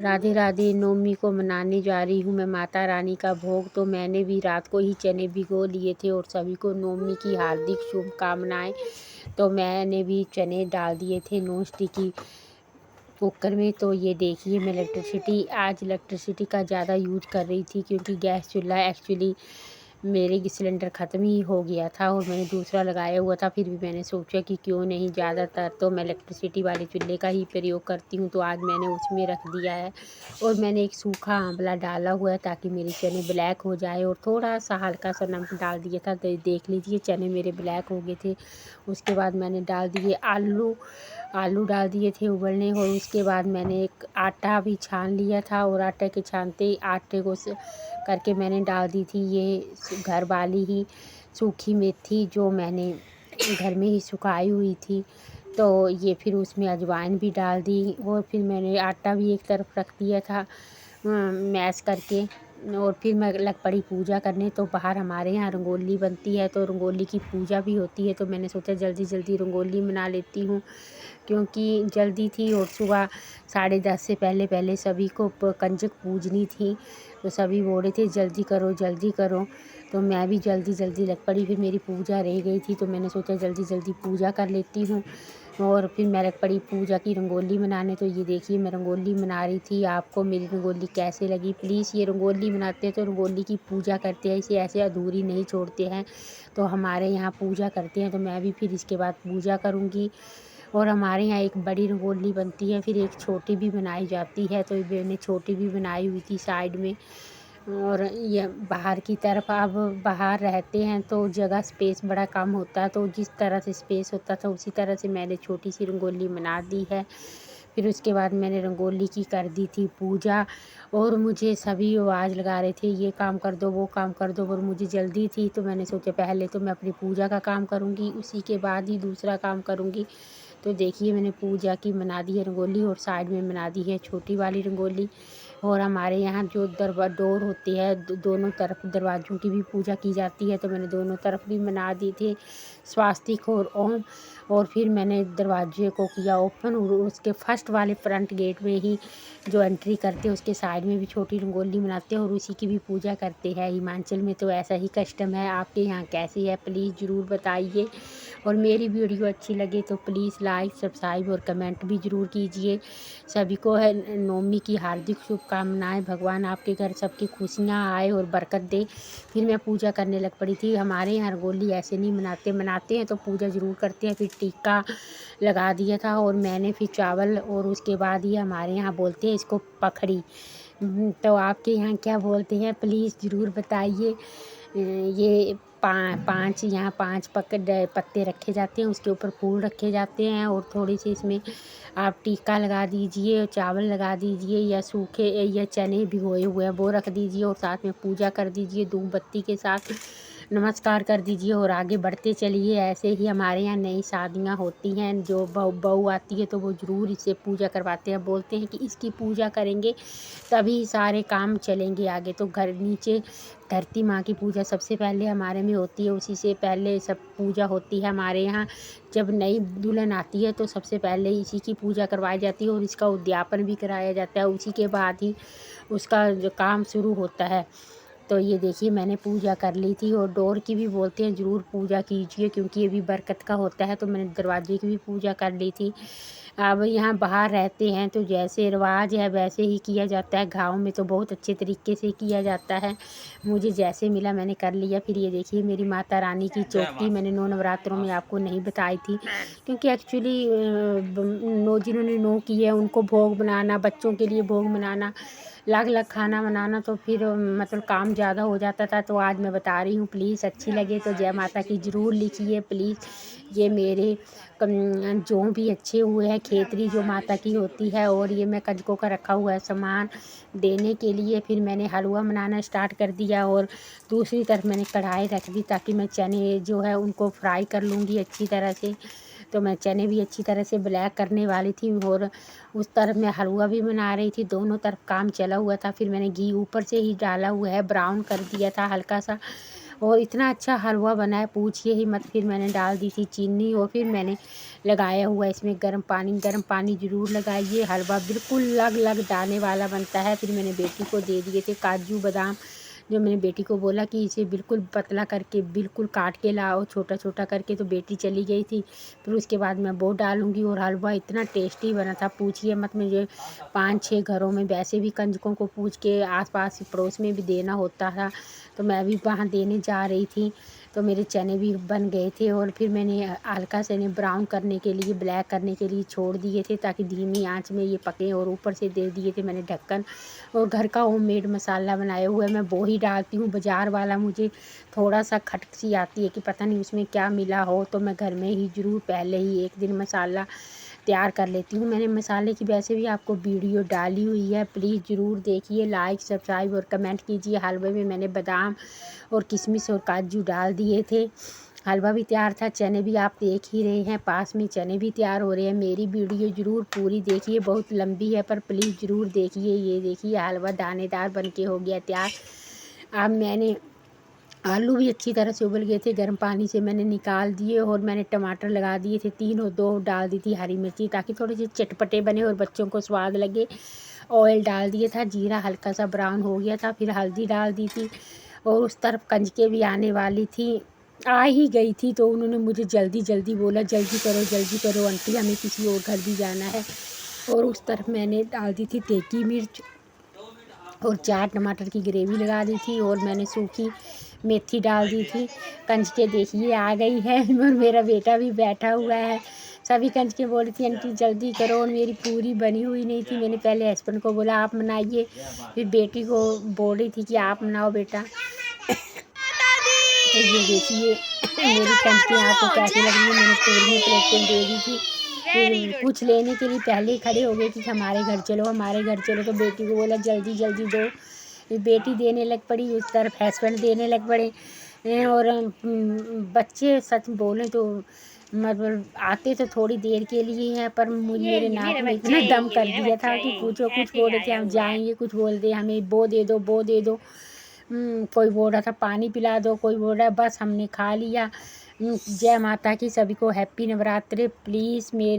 राधे राधे। नवमी को मनाने जा रही हूँ मैं माता रानी का भोग। तो मैंने भी रात को ही चने भिगो लिए थे और सभी को नवमी की हार्दिक शुभकामनाएं। तो मैंने भी चने डाल दिए थे नॉन स्टिक की कुकर में। तो ये देखिए मैं आज इलेक्ट्रिसिटी का ज़्यादा यूज कर रही थी, क्योंकि गैस चूल्हा एक्चुअली मेरे सिलेंडर ख़त्म ही हो गया था और मैंने दूसरा लगाया हुआ था। फिर भी मैंने सोचा कि क्यों नहीं, ज़्यादातर तो मैं इलेक्ट्रिसिटी वाले चूल्हे का ही प्रयोग करती हूँ। तो आज मैंने उसमें रख दिया है और मैंने एक सूखा आंवला डाला हुआ है ताकि मेरे चने ब्लैक हो जाए, और थोड़ा सा हल्का सा नमक डाल दिया था। तो देख लीजिए चने मेरे ब्लैक हो गए थे। उसके बाद मैंने डाल दिए आलू डाल दिए थे उबलने, और उसके बाद मैंने एक आटा भी छान लिया था और आटे के छानते ही आटे को करके मैंने डाल दी थी ये घर वाली ही सूखी मेथी जो मैंने घर में ही सुखाई हुई थी। तो ये फिर उसमें अजवाइन भी डाल दी और फिर मैंने आटा भी एक तरफ रख दिया था मैश करके। और फिर मैं लग पड़ी पूजा करने। तो बाहर हमारे यहाँ रंगोली बनती है, तो रंगोली की पूजा भी होती है। तो मैंने सोचा जल्दी जल्दी रंगोली बना लेती हूँ, क्योंकि जल्दी थी और सुबह 10:30 से पहले पहले सभी को कंजक पूजनी थी। तो सभी बोल रहे थे जल्दी करो जल्दी करो। तो मैं भी जल्दी जल्दी लग पड़ी। फिर मेरी पूजा रह गई थी, तो मैंने सोचा जल्दी जल्दी पूजा कर लेती हूँ। और फिर मैं लग पड़ी पूजा की रंगोली बनाने। तो ये देखिए मैं रंगोली बना रही थी। आपको मेरी रंगोली कैसे लगी? प्लीज़, ये रंगोली बनाते हैं तो रंगोली की पूजा करते हैं, इसे ऐसे अधूरी नहीं छोड़ते हैं। तो हमारे यहाँ पूजा करते हैं, तो मैं भी फिर इसके बाद पूजा करूँगी। और हमारे यहाँ एक बड़ी रंगोली बनती है, फिर एक छोटी भी बनाई जाती है। तो मैंने छोटी भी बनाई हुई थी साइड में। और ये बाहर की तरफ, अब बाहर रहते हैं तो जगह स्पेस बड़ा कम होता है, तो जिस तरह से स्पेस होता था उसी तरह से मैंने छोटी सी रंगोली बना दी है। फिर उसके बाद मैंने रंगोली की कर दी थी पूजा। और मुझे सभी आवाज़ लगा रहे थे ये काम कर दो वो काम कर दो, और मुझे जल्दी थी। तो मैंने सोचा पहले तो मैं अपनी पूजा का काम करूँगी, उसी के बाद ही दूसरा काम करूँगी। तो देखिए मैंने पूजा की बना दी है रंगोली, और साइड में बना दी है छोटी वाली रंगोली। और हमारे यहाँ जो डोर होती है, दोनों तरफ दरवाज़ों की भी पूजा की जाती है। तो मैंने दोनों तरफ भी बना दी थी स्वास्तिक और ओम। और फिर मैंने दरवाजे को किया ओपन, और उसके फर्स्ट वाले फ्रंट गेट में ही जो एंट्री करते हैं उसके साइड में भी छोटी रंगोली बनाते हैं और उसी की भी पूजा करते हैं। हिमाचल में तो ऐसा ही कस्टम है। आपके यहाँ कैसी है प्लीज़ ज़रूर बताइए। और मेरी वीडियो अच्छी लगे तो प्लीज़ लाइक सब्सक्राइब और कमेंट भी ज़रूर कीजिए। सभी को है नवमी की हार्दिक शुभकामनाएं। भगवान आपके घर सबकी खुशियाँ आए और बरकत दे। फिर मैं पूजा करने लग पड़ी थी। हमारे यहाँ रंगोली ऐसे नहीं मनाते हैं तो पूजा ज़रूर करते हैं। फिर टीका लगा दिया था और मैंने फिर चावल, और उसके बाद ही हमारे यहाँ बोलते हैं इसको पखड़ी। तो आपके यहाँ क्या बोलते हैं प्लीज़ ज़रूर बताइए। ये पाँच यहाँ 5 पत्ते रखे जाते हैं, उसके ऊपर फूल रखे जाते हैं, और थोड़ी सी इसमें आप टीका लगा दीजिए, चावल लगा दीजिए, या सूखे या चने भिगोए हुए हैं वो रख दीजिए, और साथ में पूजा कर दीजिए धूप बत्ती के साथ। नमस्कार कर दीजिए और आगे बढ़ते चलिए। ऐसे ही हमारे यहाँ नई शादियाँ होती हैं, जो बहू आती है तो वो ज़रूर इससे पूजा करवाते हैं। बोलते हैं कि इसकी पूजा करेंगे तभी सारे काम चलेंगे आगे। तो घर नीचे धरती माँ की पूजा सबसे पहले हमारे में होती है, उसी से पहले सब पूजा होती है हमारे यहाँ। जब नई दुल्हन आती है तो सबसे पहले इसी की पूजा करवाई जाती है और इसका उद्यापन भी कराया जाता है। उसी के बाद ही उसका जो काम शुरू होता है। तो ये देखिए मैंने पूजा कर ली थी। और डोर की भी बोलते हैं ज़रूर पूजा कीजिए, क्योंकि ये भी बरकत का होता है। तो मैंने दरवाजे की भी पूजा कर ली थी। अब यहाँ बाहर रहते हैं तो जैसे रिवाज है वैसे ही किया जाता है। गाँव में तो बहुत अच्छे तरीके से किया जाता है। मुझे जैसे मिला मैंने कर लिया। फिर ये देखिए मेरी माता रानी की चौकी मैंने 9 नवरात्रों में आपको नहीं बताई थी, क्योंकि एक्चुअली जिन्होंने 9 की है उनको भोग बनाना, बच्चों के लिए भोग बनाना, अलग अलग खाना बनाना, तो फिर मतलब काम ज़्यादा हो जाता था। तो आज मैं बता रही हूँ। प्लीज़ अच्छी लगे तो जय माता की ज़रूर लिखिए प्लीज़। ये मेरे जो भी अच्छे हुए हैं खेतरी जो माता की होती है, और ये मैं कंजकों का रखा हुआ है सामान देने के लिए। फिर मैंने हलवा बनाना स्टार्ट कर दिया, और दूसरी तरफ मैंने कढ़ाई रख दी ताकि मैं चने जो है उनको फ्राई कर लूँगी अच्छी तरह से। तो मैं चने भी अच्छी तरह से ब्लैक करने वाली थी, और उस तरफ मैं हलवा भी बना रही थी। दोनों तरफ काम चला हुआ था। फिर मैंने घी ऊपर से ही डाला हुआ है, ब्राउन कर दिया था हल्का सा। और इतना अच्छा हलवा बना है पूछिए ही मत। फिर मैंने डाल दी थी चीनी और फिर मैंने लगाया हुआ इसमें गर्म पानी ज़रूर लगाइए। हलवा बिल्कुल लग लग दाने वाला बनता है। फिर मैंने बेटी को दे दिए थे काजू बादाम, जो मैंने बेटी को बोला कि इसे बिल्कुल पतला करके बिल्कुल काट के लाओ छोटा छोटा करके, तो बेटी चली गई थी। फिर उसके बाद मैं वो डालूँगी। और हलवा इतना टेस्टी बना था पूछिए मत। मुझे 5-6 घरों में वैसे भी कंजकों को पूछ के आस-पास पड़ोस में भी देना होता था, तो मैं भी वहाँ देने जा रही थी। तो मेरे चने भी बन गए थे और फिर मैंने हल्का से इन्हें ब्राउन करने के लिए, ब्लैक करने के लिए छोड़ दिए थे ताकि धीमी आंच में ये पकें। और ऊपर से दे दिए थे मैंने ढक्कन। और घर का होममेड मसाला बनाया हुआ है, मैं वो ही डालती हूँ। बाज़ार वाला मुझे थोड़ा सा खटक सी आती है कि पता नहीं उसमें क्या मिला हो, तो मैं घर में ही ज़रूर पहले ही एक दिन मसाला तैयार कर लेती हूँ। मैंने मसाले की वैसे भी आपको वीडियो डाली हुई है, प्लीज़ ज़रूर देखिए। लाइक, सब्सक्राइब और कमेंट कीजिए। हलवे में मैंने बादाम और किशमिश और काजू डाल दिए थे। हलवा भी तैयार था, चने भी आप देख ही रहे हैं, पास में चने भी तैयार हो रहे हैं। मेरी वीडियो ज़रूर पूरी देखिए, बहुत लंबी है पर प्लीज़ ज़रूर देखिए। ये देखिए हलवा दानेदार बन के हो गया तैयार। अब मैंने आलू भी अच्छी तरह से उबल गए थे, गर्म पानी से मैंने निकाल दिए। और मैंने टमाटर लगा दिए थे 3 और 2 डाल दी थी हरी मिर्ची ताकि थोड़े से चटपटे बने और बच्चों को स्वाद लगे। ऑयल डाल दिया था, जीरा हल्का सा ब्राउन हो गया था, फिर हल्दी डाल दी थी। और उस तरफ कंजके भी आने वाली थी, आ ही गई थी, तो उन्होंने मुझे जल्दी जल्दी बोला जल्दी करो आंटी, हमें किसी और घर भी जाना है। और उस तरफ मैंने डाल दी थी देगी मिर्च और 4 टमाटर की ग्रेवी लगा दी थी। और मैंने सूखी मेथी डाल दी थी। कंजके देखिए आ गई है और मेरा बेटा भी बैठा हुआ है। सभी कंजके बोल रही थी आंटी जल्दी करो, और मेरी पूरी बनी हुई नहीं थी। मैंने पहले हस्बैंड को बोला आप बनाइए, फिर बेटी को बोल रही थी कि आप बनाओ बेटा। तो ये देखिए मेरी कंजके आपको कैसी लग रही है। मैंने पूरी प्लेटें दे दी थी। फिर कुछ लेने के लिए पहले ही खड़े हो गए कि हमारे घर चलो हमारे घर चलो, तो बेटी को बोला जल्दी जल्दी दो। फिर बेटी देने लग पड़ी, उस तरफ हस्बैंड देने लग पड़े। और बच्चे सच बोलें तो मतलब आते तो थोड़ी देर के लिए हैं, पर मेरे नाक में इतना दम कर दिया था कि पूछो। कुछ बोल रहे थे हम जाएंगे, कुछ बोल रहे हमें वो दे दो वो दे दो। कोई बोल रहा था पानी पिला दो, कोई बोल रहा है बस हमने खा लिया। जय माता की, सभी को हैप्पी नवरात्रि। प्लीज़ मेरे